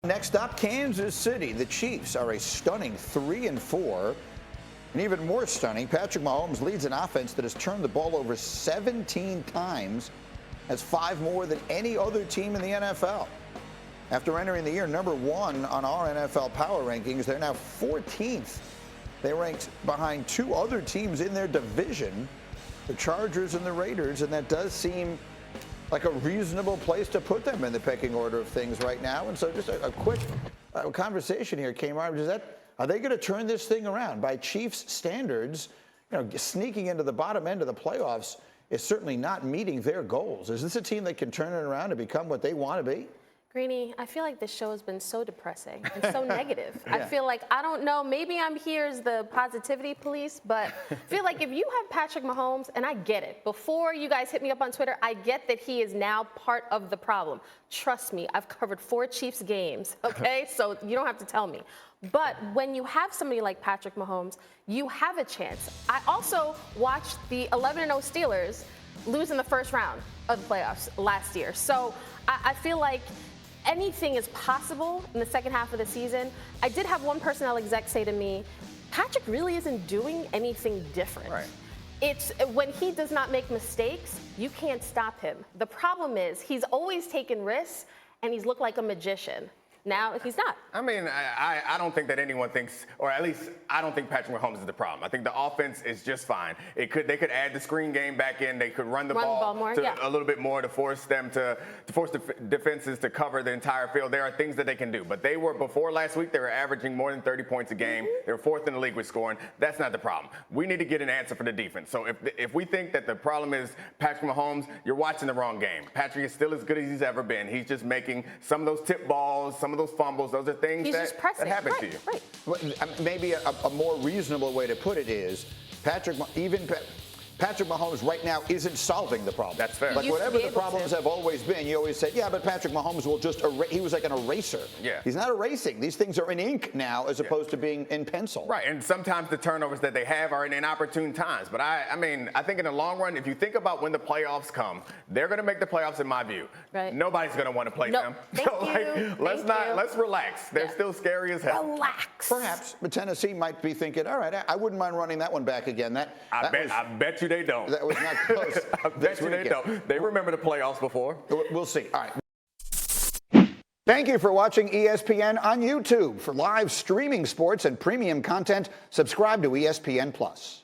Next up, Kansas City. The Chiefs are a stunning 3-4. And even more stunning, Patrick Mahomes leads an offense that has turned the ball over 17 times. That's 5 more than any other team in the NFL. After entering the year number 1 on our NFL power rankings, they're now 14th. They ranked behind 2 other teams in their division, the Chargers and the Raiders, and that does seem like a reasonable place to put them in the pecking order of things right now. And so just a quick conversation here came out. Are they going to turn this thing around? By Chiefs standards, sneaking into the bottom end of the playoffs is certainly not meeting their goals. Is this a team that can turn it around and become what they want to be? Greeny, I feel like this show has been so depressing and so negative. Yeah. I feel like, I don't know, maybe I'm here as the positivity police, but I feel like if you have Patrick Mahomes, and I get it, before you guys hit me up on Twitter, I get that he is now part of the problem. Trust me, I've covered 4 Chiefs games, okay? So you don't have to tell me. But when you have somebody like Patrick Mahomes, you have a chance. I also watched the 11-0 Steelers lose in the first round of the playoffs last year. So I feel like anything is possible in the second half of the season. I did have one personnel exec say to me, Patrick really isn't doing anything different. Right. It's when he does not make mistakes, you can't stop him. The problem is he's always taken risks and he's looked like a magician. Now he's not. I mean, I don't think that anyone thinks, or at least I don't think Patrick Mahomes is the problem. I think the offense is just fine. They could add the screen game back in. They could run the ball more, a little bit more to force them to force the defenses to cover the entire field. There are things that they can do. But they were, before last week, they were averaging more than 30 points a game. They were 4th in the league with scoring. That's not the problem. We need to get an answer for the defense. So if we think that the problem is Patrick Mahomes, you're watching the wrong game. Patrick is still as good as he's ever been. He's just making some of those tip balls, some of those fumbles. Those are things that happen to you. Right. Well, maybe a more reasonable way to put it is Patrick Mahomes right now isn't solving the problem. That's fair. Like whatever the problems have always been, you always say, yeah, but Patrick Mahomes will just he was like an eraser. Yeah. He's not erasing. These things are in ink now as opposed to being in pencil. Right, and sometimes the turnovers that they have are in inopportune times. But I mean, I think in the long run, if you think about when the playoffs come, they're going to make the playoffs in my view. Right. Nobody's going to want to play them. Let's relax. They're still scary as hell. Relax. Perhaps, but Tennessee might be thinking, all right, I wouldn't mind running that one back again. I bet you they don't. That was not close. I bet you they don't. They remember the playoffs before. We'll see. All right. Thank you for watching ESPN on YouTube. For live streaming sports and premium content, subscribe to ESPN+.